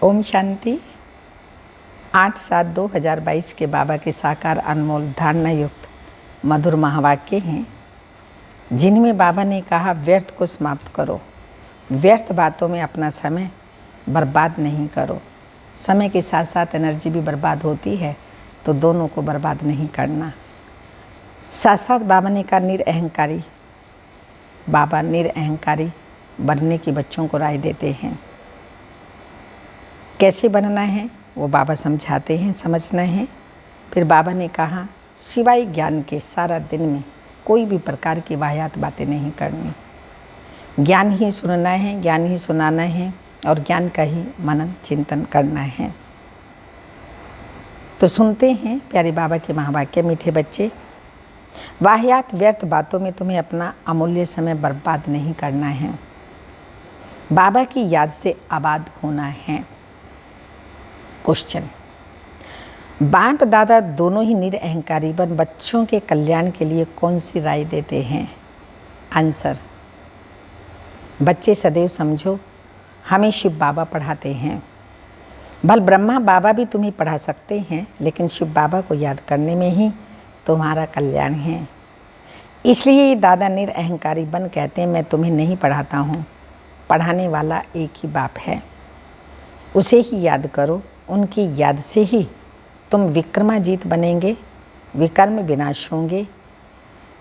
ओम शांति। 8/7/2022 के बाबा के साकार अनमोल धारणा युक्त मधुर महावाक्य हैं, जिनमें बाबा ने कहा व्यर्थ को समाप्त करो, व्यर्थ बातों में अपना समय बर्बाद नहीं करो। समय के साथ साथ एनर्जी भी बर्बाद होती है, तो दोनों को बर्बाद नहीं करना। साथ साथ बाबा ने कहा निरअहंकारी, बाबा निरअहंकारी बनने की बच्चों को राय देते हैं। कैसे बनना है वो बाबा समझाते हैं, समझना है। फिर बाबा ने कहा सिवाय ज्ञान के सारा दिन में कोई भी प्रकार की वाहियात बातें नहीं करनी। ज्ञान ही सुनना है, ज्ञान ही सुनाना है और ज्ञान का ही मनन चिंतन करना है। तो सुनते हैं प्यारे बाबा के महावाक्य। मीठे बच्चे, वाहियात व्यर्थ बातों में तुम्हें अपना अमूल्य समय बर्बाद नहीं करना है। बाबा की याद से आबाद होना है। क्वेश्चन, बाप दादा दोनों ही निरअहंकारी बन बच्चों के कल्याण के लिए कौन सी राय देते हैं? आंसर, बच्चे सदैव समझो हमें शिव बाबा पढ़ाते हैं। भल ब्रह्मा बाबा भी तुम्हें पढ़ा सकते हैं, लेकिन शिव बाबा को याद करने में ही तुम्हारा कल्याण है। इसलिए ये दादा निरअहंकारी बन कहते हैं मैं तुम्हें नहीं पढ़ाता हूँ, पढ़ाने वाला एक ही बाप है, उसे ही याद करो। उनकी याद से ही तुम विक्रमाजीत बनेंगे, विकर्म विनाश होंगे,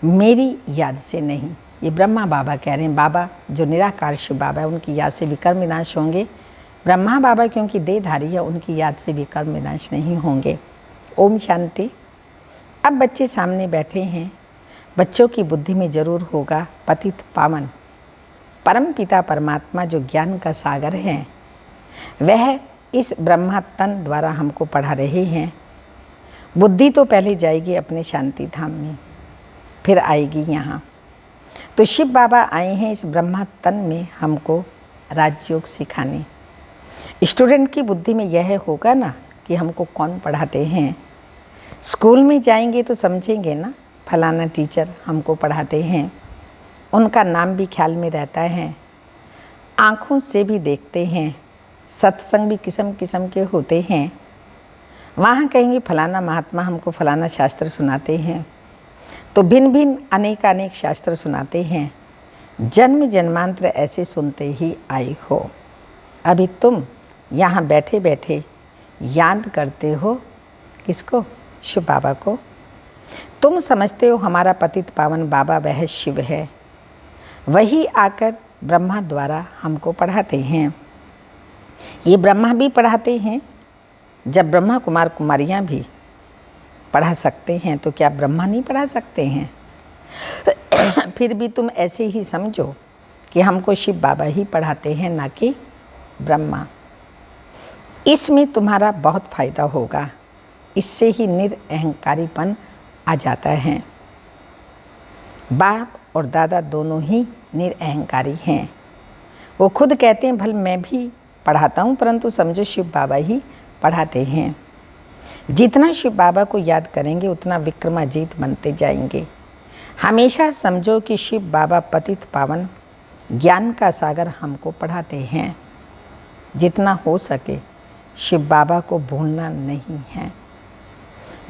मेरी याद से नहीं। ये ब्रह्मा बाबा कह रहे हैं। बाबा जो निराकार शिव बाबा है, उनकी याद से विकर्म विनाश होंगे। ब्रह्मा बाबा क्योंकि देहधारी है, उनकी याद से विकर्म विनाश नहीं होंगे। ओम शांति। अब बच्चे सामने बैठे हैं, बच्चों की बुद्धि में जरूर होगा पतित पावन परम पिता परमात्मा जो ज्ञान का सागर है, वह इस ब्रह्मा तन द्वारा हमको पढ़ा रहे हैं। बुद्धि तो पहले जाएगी अपने शांति धाम में, फिर आएगी यहाँ। तो शिव बाबा आए हैं इस ब्रह्मा तन में हमको राजयोग सिखाने। स्टूडेंट की बुद्धि में यह होगा ना कि हमको कौन पढ़ाते हैं। स्कूल में जाएंगे तो समझेंगे ना फलाना टीचर हमको पढ़ाते हैं, उनका नाम भी ख्याल में रहता है, आँखों से भी देखते हैं, सत्संग भी किस्म किस्म के होते हैं। वहाँ कहेंगे फलाना महात्मा हमको फलाना शास्त्र सुनाते हैं, तो भिन्न भिन्न अनेक शास्त्र सुनाते हैं। जन्म जन्मांतर ऐसे सुनते ही आए हो। अभी तुम यहाँ बैठे बैठे याद करते हो किसको? शिव बाबा को। तुम समझते हो हमारा पतित पावन बाबा वह शिव है, वही आकर ब्रह्मा द्वारा हमको पढ़ाते हैं। ये ब्रह्मा भी पढ़ाते हैं। जब ब्रह्मा कुमार कुमारियाँ भी पढ़ा सकते हैं, तो क्या ब्रह्मा नहीं पढ़ा सकते हैं? फिर भी तुम ऐसे ही समझो कि हमको शिव बाबा ही पढ़ाते हैं, ना कि ब्रह्मा। इसमें तुम्हारा बहुत फायदा होगा। इससे ही निरअहंकारीपन आ जाता है। बाप और दादा दोनों ही निरअहंकारी हैं। वो खुद कहते हैं भल मैं भी पढ़ाता हूँ, परंतु समझो शिव बाबा ही पढ़ाते हैं। जितना शिव बाबा को याद करेंगे उतना विक्रमाजीत बनते जाएंगे। हमेशा समझो कि शिव बाबा पतित पावन ज्ञान का सागर हमको पढ़ाते हैं। जितना हो सके शिव बाबा को भूलना नहीं है।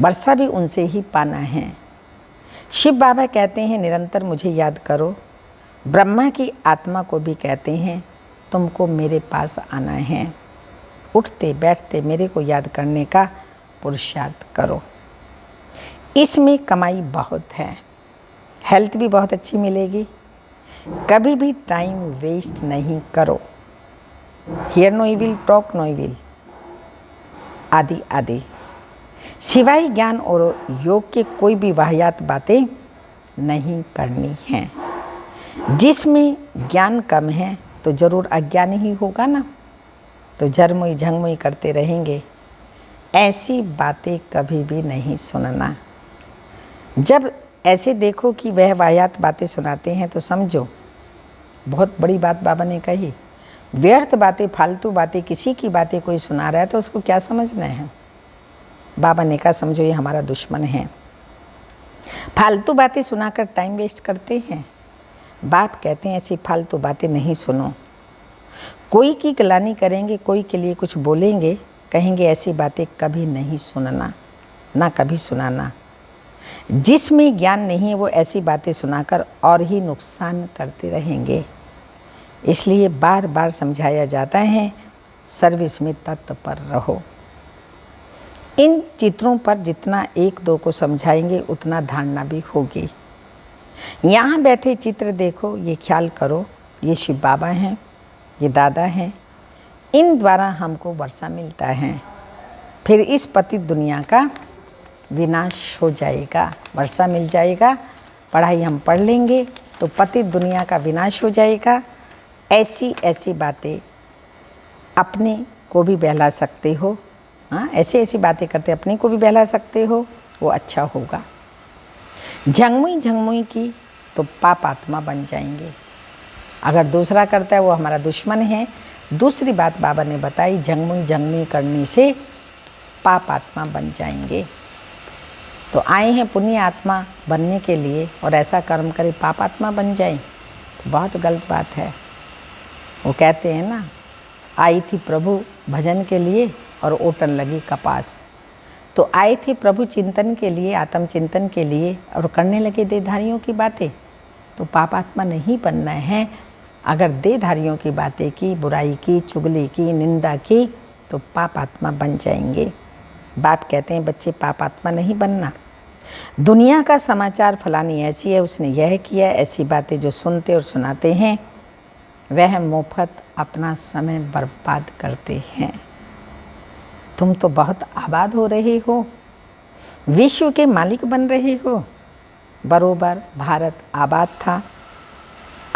वर्षा भी उनसे ही पाना है। शिव बाबा कहते हैं निरंतर मुझे याद करो। ब्रह्मा की आत्मा को भी कहते हैं तुमको मेरे पास आना है। उठते बैठते मेरे को याद करने का पुरुषार्थ करो। इसमें कमाई बहुत है, हेल्थ भी बहुत अच्छी मिलेगी। कभी भी टाइम वेस्ट नहीं करो। Hear no evil, talk no evil आदि आदि। सिवाय ज्ञान और योग के कोई भी वाहियात बातें नहीं करनी हैं। जिसमें ज्ञान कम है तो जरूर अज्ञान ही होगा ना, तो झरमुई झंगमुई करते रहेंगे। ऐसी बातें कभी भी नहीं सुनना। जब ऐसे देखो कि वह वाहियात बातें सुनाते हैं, तो समझो बहुत बड़ी बात बाबा ने कही। व्यर्थ बातें, फालतू बातें, किसी की बातें कोई सुना रहा है तो उसको क्या समझना है? बाबा ने कहा समझो ये हमारा दुश्मन है। फालतू बातें सुनाकर टाइम वेस्ट करते हैं। बाप कहते हैं ऐसी फालतू बातें नहीं सुनो। कोई की गिलानी करेंगे, कोई के लिए कुछ बोलेंगे, कहेंगे ऐसी बातें कभी नहीं सुनना, ना कभी सुनाना। जिसमें ज्ञान नहीं है वो ऐसी बातें सुनाकर और ही नुकसान करते रहेंगे। इसलिए बार बार समझाया जाता है, सर्विस में तत्पर रहो। इन चित्रों पर जितना एक दो को समझाएंगे उतना धारणा भी होगी। यहाँ बैठे चित्र देखो, ये ख्याल करो, ये शिव बाबा हैं, ये दादा हैं, इन द्वारा हमको वर्षा मिलता है। फिर इस पतित दुनिया का विनाश हो जाएगा, वर्षा मिल जाएगा, पढ़ाई हम पढ़ लेंगे तो पतित दुनिया का विनाश हो जाएगा। ऐसी ऐसी बातें अपने को भी बहला सकते हो, हाँ, ऐसी ऐसी बातें करते अपने को भी बहला सकते हो, वो अच्छा होगा। झंगमुई झंगमुई की तो पाप आत्मा बन जाएंगे। अगर दूसरा करता है वो हमारा दुश्मन है। दूसरी बात बाबा ने बताई, झंगमुई झंगमुई करने से पाप आत्मा बन जाएंगे। तो आए हैं पुण्य आत्मा बनने के लिए और ऐसा कर्म करे पाप आत्मा बन जाए तो बहुत गलत बात है। वो कहते हैं ना, आई थी प्रभु भजन के लिए और ओटन लगी कपास। तो आए थे प्रभु चिंतन के लिए, आत्म चिंतन के लिए, और करने लगे देहधारियों की बातें, तो पाप आत्मा नहीं बनना है। अगर देहधारियों की बातें की, बुराई की, चुगली की, निंदा की, तो पाप आत्मा बन जाएंगे। बाप कहते हैं बच्चे पाप आत्मा नहीं बनना। दुनिया का समाचार फलानी ऐसी है, उसने यह किया, ऐसी बातें जो सुनते और सुनाते हैं वह मुफ्त अपना समय बर्बाद करते हैं। तुम तो बहुत आबाद हो रहे हो, विश्व के मालिक बन रहे हो। बरोबर भारत आबाद था,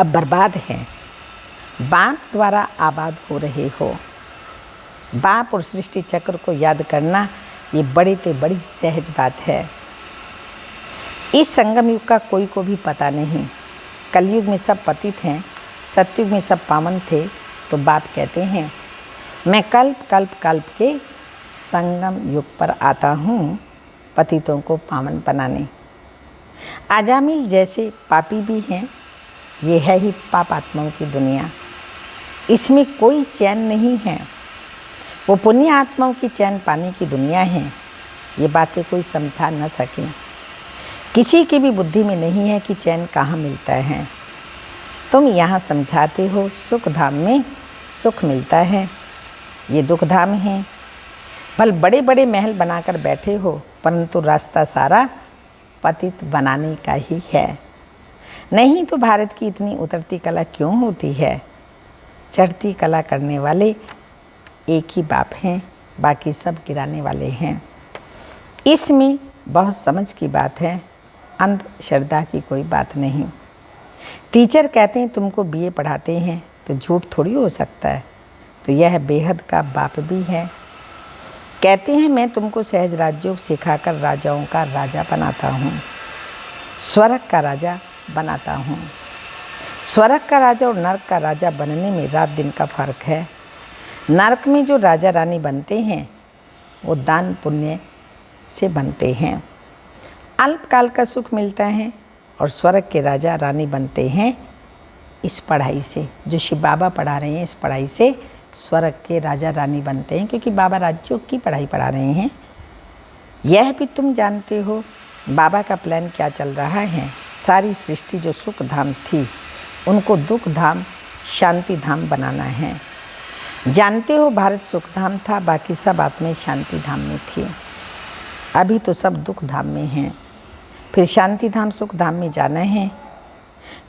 अब बर्बाद है। बाप द्वारा आबाद हो रहे हो। बाप और सृष्टि चक्र को याद करना ये बड़ी से बड़ी सहज बात है। इस संगम युग का कोई को भी पता नहीं। कलयुग में सब पतित हैं, सतयुग में सब पावन थे। तो बाप कहते हैं मैं कल्प कल्प कल्प के संगम युग पर आता हूँ पतितों को पावन बनाने। आजामिल जैसे पापी भी हैं, ये है ही पाप आत्माओं की दुनिया। इसमें कोई चैन नहीं है। वो पुण्य आत्माओं की चैन पाने की दुनिया है। ये बातें कोई समझा न सके। किसी की भी बुद्धि में नहीं है कि चैन कहाँ मिलता है। तुम यहाँ समझाते हो सुख धाम में सुख मिलता है, ये दुख धाम है। भल बड़े बड़े महल बनाकर बैठे हो, परंतु रास्ता सारा पतित बनाने का ही है। नहीं तो भारत की इतनी उतरती कला क्यों होती है। चढ़ती कला करने वाले एक ही बाप हैं, बाकी सब गिराने वाले हैं। इसमें बहुत समझ की बात है, अंधश्रद्धा की कोई बात नहीं। टीचर कहते हैं तुमको बीए पढ़ाते हैं तो झूठ थोड़ी हो सकता है। तो यह बेहद का बाप भी है। कहते हैं मैं तुमको सहज राजयोग सिखाकर राजाओं का राजा बनाता हूँ, स्वर्ग का राजा बनाता हूँ। स्वर्ग का राजा और नरक का राजा बनने में रात दिन का फर्क है। नरक में जो राजा रानी बनते हैं वो दान पुण्य से बनते हैं, अल्पकाल का सुख मिलता है। और स्वर्ग के राजा रानी बनते हैं इस पढ़ाई से, जो शिव बाबा पढ़ा रहे हैं, इस पढ़ाई से स्वर्ग के राजा रानी बनते हैं, क्योंकि बाबा राजयोग की पढ़ाई पढ़ा रहे हैं। यह भी तुम जानते हो बाबा का प्लान क्या चल रहा है। सारी सृष्टि जो सुख धाम थी उनको दुख धाम शांति धाम बनाना है। जानते हो भारत सुख धाम था, बाकी सब आत्माएं शांति धाम में थी। अभी तो सब दुख धाम में हैं, फिर शांति धाम सुख धाम में जाना है।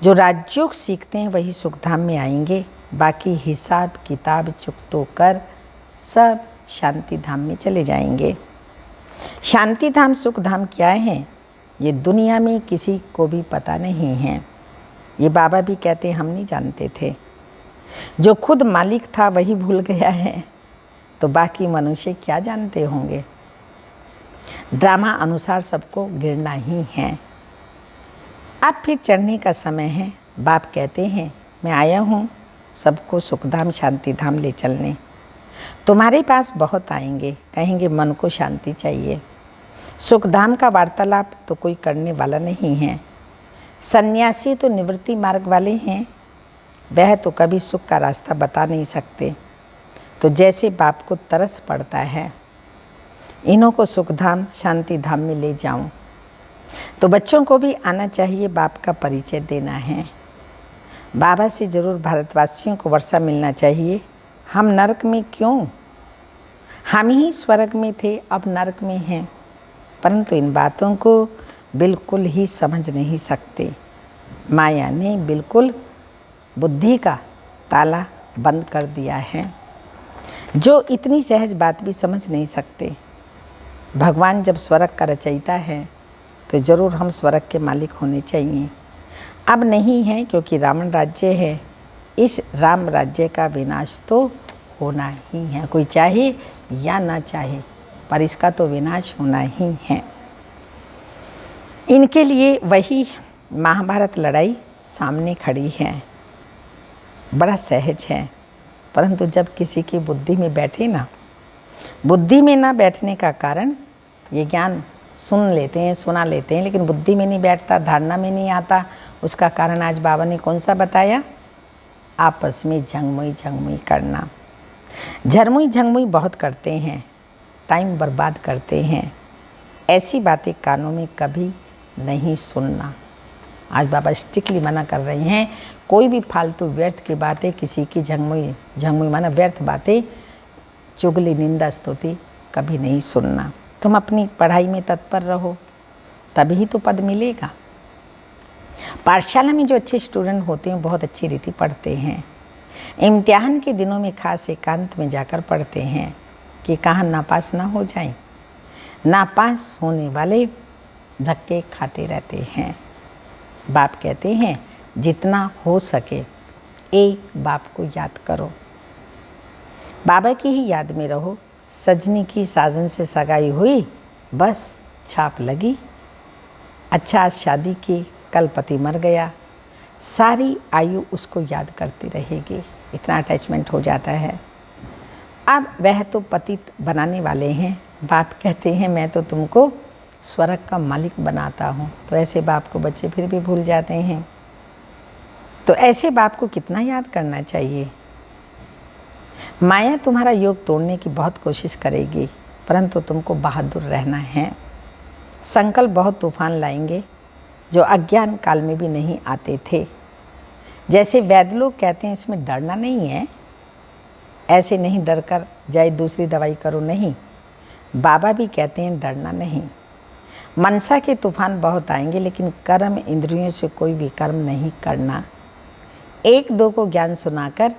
जो राजयोग सीखते हैं वही सुख धाम में आएंगे, बाकी हिसाब किताब चुकतो कर सब शांति धाम में चले जाएंगे। शांति धाम सुख धाम क्या है ये दुनिया में किसी को भी पता नहीं है। ये बाबा भी कहते हैं हम नहीं जानते थे। जो खुद मालिक था वही भूल गया है, तो बाकी मनुष्य क्या जानते होंगे। ड्रामा अनुसार सबको गिरना ही है। अब फिर चढ़ने का समय है। बाप कहते हैं मैं आया हूँ सबको सुखधाम शांति धाम ले चलने। तुम्हारे पास बहुत आएंगे, कहेंगे मन को शांति चाहिए। सुखधाम का वार्तालाप तो कोई करने वाला नहीं है। सन्यासी तो निवृत्ति मार्ग वाले हैं, वह तो कभी सुख का रास्ता बता नहीं सकते। तो जैसे बाप को तरस पड़ता है इन्हों को सुखधाम शांति धाम में ले जाऊं, तो बच्चों को भी आना चाहिए, बाप का परिचय देना है। बाबा से ज़रूर भारतवासियों को वर्षा मिलना चाहिए। हम नरक में क्यों? हम ही स्वर्ग में थे, अब नरक में हैं। परंतु इन बातों को बिल्कुल ही समझ नहीं सकते। माया ने बिल्कुल बुद्धि का ताला बंद कर दिया है। जो इतनी सहज बात भी समझ नहीं सकते। भगवान जब स्वर्ग का रचयिता है तो ज़रूर हम स्वर्ग के मालिक होने चाहिए। अब नहीं है क्योंकि रावण राज्य है। इस राम राज्य का विनाश तो होना ही है, कोई चाहे या ना चाहे, पर इसका तो विनाश होना ही है। इनके लिए वही महाभारत लड़ाई सामने खड़ी है। बड़ा सहज है, परंतु जब किसी की बुद्धि में बैठे ना, बुद्धि में ना बैठने का कारण ये ज्ञान सुन लेते हैं, सुना लेते हैं, लेकिन बुद्धि में नहीं बैठता, धारणा में नहीं आता। उसका कारण आज बाबा ने कौन सा बताया? आपस में झंगमुई झंगमुई करना। झरमुई झंगमुई बहुत करते हैं, टाइम बर्बाद करते हैं। ऐसी बातें कानों में कभी नहीं सुनना। आज बाबा स्ट्रिक्टली मना कर रहे हैं, कोई भी फालतू व्यर्थ की बातें, किसी की झंगमुई झंगमुई माना व्यर्थ बातें, चुगली निंदा स्तुति कभी नहीं सुनना। तुम अपनी पढ़ाई में तत्पर रहो, तभी तो पद मिलेगा। पाठशाला में जो अच्छे स्टूडेंट होते हैं बहुत अच्छी रीति पढ़ते हैं। इम्तिहान के दिनों में खास एकांत में जाकर पढ़ते हैं कि कहाँ नापास ना हो जाएं। नापास होने वाले धक्के खाते रहते हैं। बाप कहते हैं जितना हो सके एक बाप को याद करो, बाबा की ही याद में रहो। सजनी की साजन से सगाई हुई, बस छाप लगी। अच्छा आज शादी की, कल पति मर गया, सारी आयु उसको याद करती रहेगी। इतना अटैचमेंट हो जाता है। अब वह तो पति बनाने वाले हैं। बाप कहते हैं मैं तो तुमको स्वर्ग का मालिक बनाता हूँ। तो ऐसे बाप को बच्चे फिर भी भूल जाते हैं। तो ऐसे बाप को कितना याद करना चाहिए। माया तुम्हारा योग तोड़ने की बहुत कोशिश करेगी, परंतु तुमको बहादुर रहना है। संकल्प बहुत तूफान लाएंगे जो अज्ञान काल में भी नहीं आते थे। जैसे वैद्य लोग कहते हैं इसमें डरना नहीं है, ऐसे नहीं डर कर जाए दूसरी दवाई करो, नहीं। बाबा भी कहते हैं डरना नहीं। मनसा के तूफान बहुत आएंगे, लेकिन कर्म इंद्रियों से कोई भी कर्म नहीं करना। एक दो को ज्ञान सुनाकर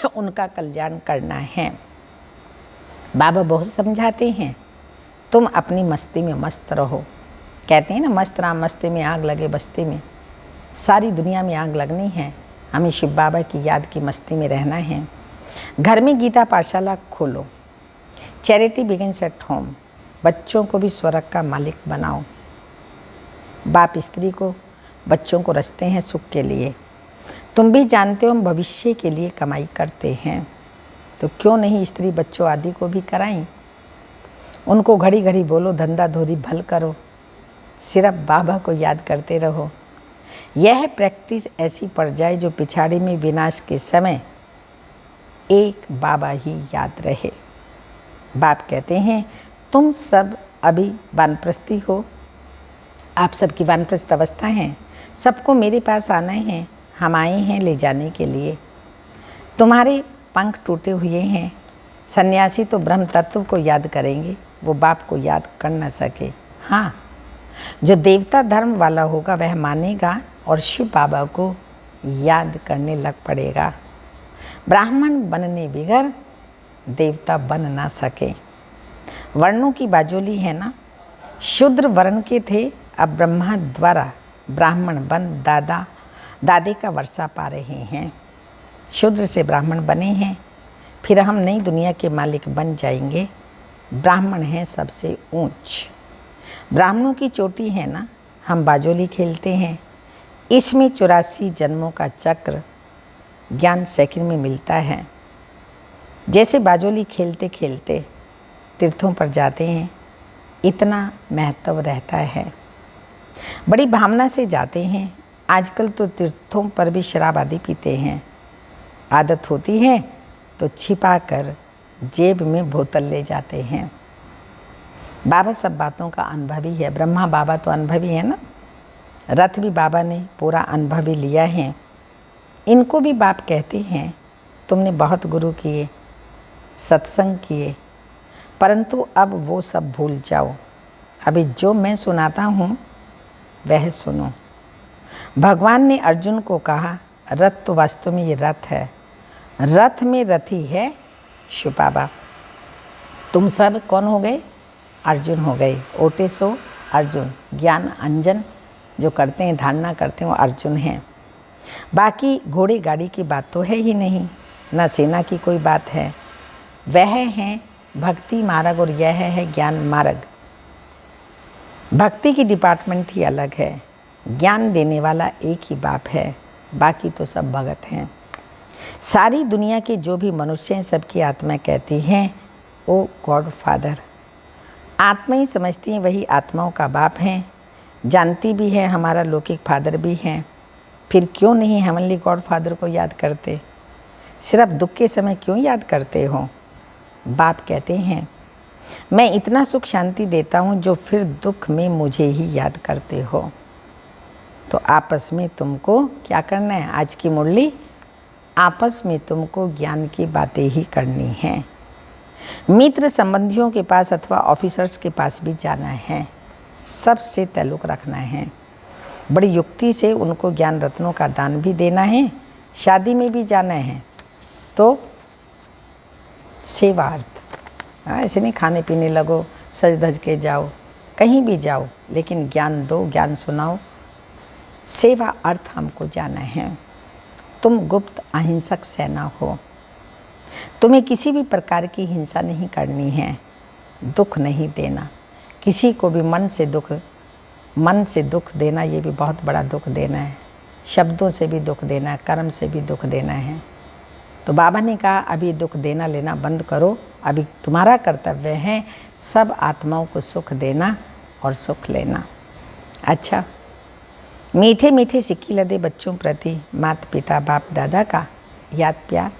उनका कल्याण करना है। बाबा बहुत समझाते हैं, तुम अपनी मस्ती में मस्त रहो। कहते हैं ना, मस्त राम मस्ती में आग लगे बस्ती में। सारी दुनिया में आग लगनी है, हमें शिव बाबा की याद की मस्ती में रहना है। घर में गीता पाठशाला खोलो। Charity begins at home. बच्चों को भी स्वर्ग का मालिक बनाओ। बाप स्त्री को बच्चों को रचते हैं सुख के लिए। तुम भी जानते हो हम भविष्य के लिए कमाई करते हैं, तो क्यों नहीं स्त्री बच्चों आदि को भी कराएं। उनको घड़ी घड़ी बोलो धंधा धोरी भल करो, सिर्फ बाबा को याद करते रहो। यह प्रैक्टिस ऐसी पड़ जाए जो पिछाड़ी में विनाश के समय एक बाबा ही याद रहे। बाप कहते हैं तुम सब अभी वानप्रस्थी हो, आप सबकी वानप्रस्थ अवस्था है। सबको मेरे पास आना है, हम आए हैं ले जाने के लिए। तुम्हारे पंख टूटे हुए हैं। सन्यासी तो ब्रह्म तत्व को याद करेंगे, वो बाप को याद कर न सके। हाँ, जो देवता धर्म वाला होगा वह मानेगा और शिव बाबा को याद करने लग पड़ेगा। ब्राह्मण बनने बिगर देवता बन ना सके। वर्णों की बाजोली है ना, शूद्र वर्ण के थे, अब ब्रह्मा द्वारा ब्राह्मण बन दादे का वर्षा पा रहे हैं। शूद्र से ब्राह्मण बने हैं, फिर हम नई दुनिया के मालिक बन जाएंगे। ब्राह्मण हैं सबसे ऊंच, ब्राह्मणों की चोटी है ना। हम बाजोली खेलते हैं, इसमें 84 जन्मों का चक्र ज्ञान सेकंड में मिलता है। जैसे बाजोली खेलते खेलते तीर्थों पर जाते हैं, इतना महत्व रहता है। बड़ी भावना से जाते हैं, आजकल तो तीर्थों पर भी शराब आदि पीते हैं। आदत होती है तो छिपा कर जेब में बोतल ले जाते हैं। बाबा सब बातों का अनुभवी है। ब्रह्मा बाबा तो अनुभवी है ना। रथ भी बाबा ने पूरा अनुभवी लिया है। इनको भी बाप कहते हैं तुमने बहुत गुरु किए, सत्संग किए, परंतु अब वो सब भूल जाओ। अभी जो मैं सुनाता हूँ वह सुनो। भगवान ने अर्जुन को कहा रथ तो वास्तव में ये रथ है, रथ में रथी है शिव बाबा। तुम सब कौन हो गए? अर्जुन हो गए। ओटे सो अर्जुन, ज्ञान अंजन जो करते हैं, धारणा करते हैं, वो अर्जुन हैं। बाकी घोड़े गाड़ी की बात तो है ही नहीं, न सेना की कोई बात है। वह है भक्ति मार्ग और यह है ज्ञान मार्ग। भक्ति की डिपार्टमेंट ही अलग है, ज्ञान देने वाला एक ही बाप है, बाकी तो सब भगत हैं। सारी दुनिया के जो भी मनुष्य हैं सबकी आत्मा कहती हैं ओ गॉड फादर। आत्मा ही समझती हैं वही आत्माओं का बाप हैं, जानती भी है हमारा लौकिक फादर भी हैं। फिर क्यों नहीं हेवनली गॉड फादर को याद करते? सिर्फ दुख के समय क्यों याद करते हो? बाप कहते हैं मैं इतना सुख शांति देता हूँ जो फिर दुख में मुझे ही याद करते हो। तो आपस में तुमको क्या करना है? आज की मुरली, आपस में तुमको ज्ञान की बातें ही करनी हैं। मित्र संबंधियों के पास अथवा ऑफिसर्स के पास भी जाना है, सबसे ताल्लुक़ रखना है। बड़ी युक्ति से उनको ज्ञान रत्नों का दान भी देना है। शादी में भी जाना है तो सेवार्थ, ऐसे नहीं खाने पीने लगो, सज धज के जाओ, कहीं भी जाओ, लेकिन ज्ञान दो, ज्ञान सुनाओ। सेवा अर्थ हमको जाना है। तुम गुप्त अहिंसक सेना हो। तुम्हें किसी भी प्रकार की हिंसा नहीं करनी है, दुख नहीं देना किसी को भी। मन से दुख देना ये भी बहुत बड़ा दुख देना है। शब्दों से भी दुख देना है, कर्म से भी दुख देना है। तो बाबा ने कहा अभी दुख देना लेना बंद करो। अभी तुम्हारा कर्तव्य है सब आत्माओं को सुख देना और सुख लेना। अच्छा, मीठे मीठे सिक्की लदे बच्चों प्रति माता पिता बाप दादा का याद प्यार।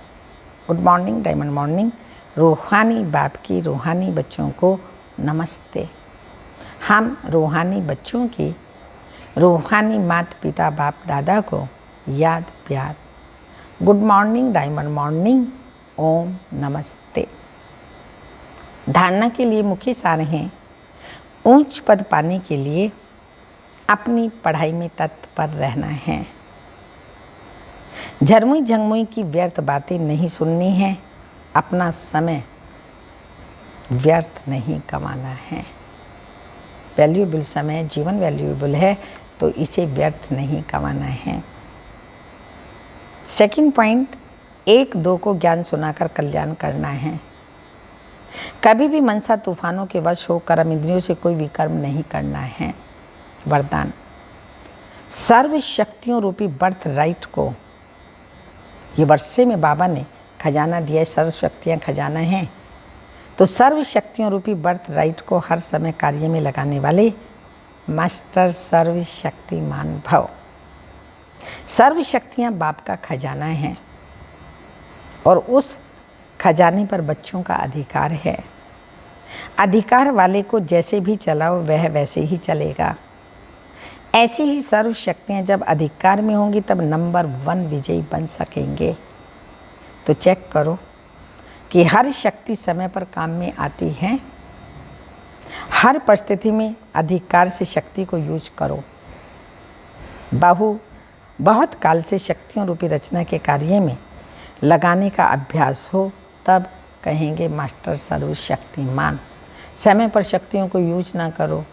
Good morning, diamond morning. रूहानी बाप की रूहानी बच्चों को नमस्ते। हम रूहानी बच्चों की रूहानी माता पिता बाप दादा को याद प्यार। गुड मॉर्निंग, डायमंड मॉर्निंग, ओम नमस्ते। धारणा के लिए मुख्य सार हैं ऊंच पद पाने के लिए अपनी पढ़ाई में तत्पर रहना है। झरमुई झंगमुई की व्यर्थ बातें नहीं सुननी है। अपना समय व्यर्थ नहीं कमाना है। वैल्यूएबल समय, जीवन वैल्यूएबल है तो इसे व्यर्थ नहीं कमाना है। सेकंड पॉइंट, एक दो को ज्ञान सुनाकर कल्याण करना है। कभी भी मनसा तूफानों के वश हो कर्म इंद्रियों से कोई विकर्म नहीं करना है। वरदान, सर्व शक्तियों रूपी बर्थ राइट को, ये वर्षे में बाबा ने खजाना दिया है, सर्व शक्तियाँ खजाना हैं। तो सर्व शक्तियों रूपी बर्थ राइट को हर समय कार्य में लगाने वाले मास्टर सर्व शक्तिमान भव। सर्व शक्तियाँ बाप का खजाना है और उस खजाने पर बच्चों का अधिकार है। अधिकार वाले को जैसे भी चलाओ वह वैसे ही चलेगा। ऐसी ही सर्व शक्तियाँ जब अधिकार में होंगी तब नंबर 1 विजयी बन सकेंगे। तो चेक करो कि हर शक्ति समय पर काम में आती है। हर परिस्थिति में अधिकार से शक्ति को यूज करो। बहुत काल से शक्तियों रूपी रचना के कार्य में लगाने का अभ्यास हो तब कहेंगे मास्टर सर्वशक्तिमान। समय पर शक्तियों को यूज ना करो,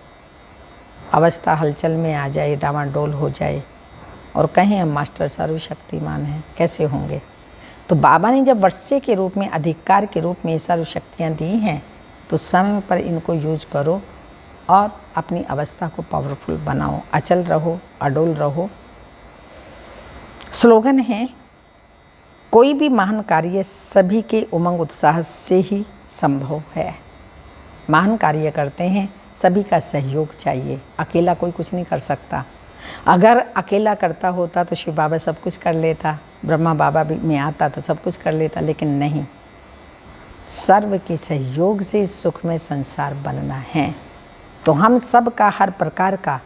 अवस्था हलचल में आ जाए, डामाडोल हो जाए और कहें हम मास्टर सर्वशक्तिमान हैं, कैसे होंगे? तो बाबा ने जब वर्षे के रूप में, अधिकार के रूप में सर्व शक्तियाँ दी हैं तो समय पर इनको यूज करो और अपनी अवस्था को पावरफुल बनाओ। अचल रहो, अडोल रहो। स्लोगन है, कोई भी महान कार्य सभी के उमंग उत्साह से ही संभव है। महान कार्य करते हैं, सभी का सहयोग चाहिए, अकेला कोई कुछ नहीं कर सकता। अगर अकेला करता होता तो शिव बाबा सब कुछ कर लेता, ब्रह्मा बाबा भी में आता तो सब कुछ कर लेता, लेकिन नहीं, सर्व के सहयोग से सुख में संसार बनना है। तो हम सब का हर प्रकार का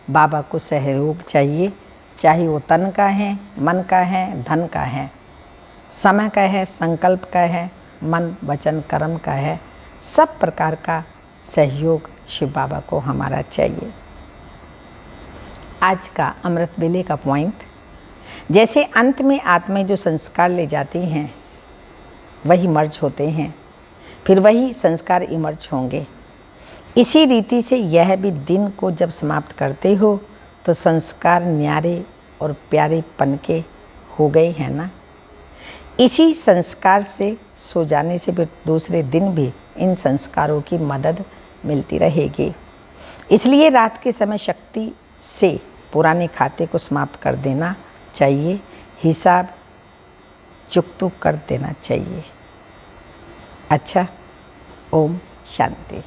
बाबा को सहयोग चाहिए, चाहे वो तन का है, मन का है, धन का है, समय का है, संकल्प का है, मन वचन कर्म का है, सब प्रकार का सहयोग शिव बाबा को हमारा चाहिए। आज का अमृत बेले का पॉइंट, जैसे अंत में आत्माएं जो संस्कार ले जाती हैं वही मर्ज होते हैं, फिर वही संस्कार इमर्ज होंगे। इसी रीति से यह भी दिन को जब समाप्त करते हो तो संस्कार न्यारे और प्यारे पन के हो गए हैं ना। इसी संस्कार से सो जाने से फिर दूसरे दिन भी इन संस्कारों की मदद मिलती रहेगी। इसलिए रात के समय शक्ति से पुराने खाते को समाप्त कर देना चाहिए, हिसाब चुकतू कर देना चाहिए। अच्छा, ओम शांति।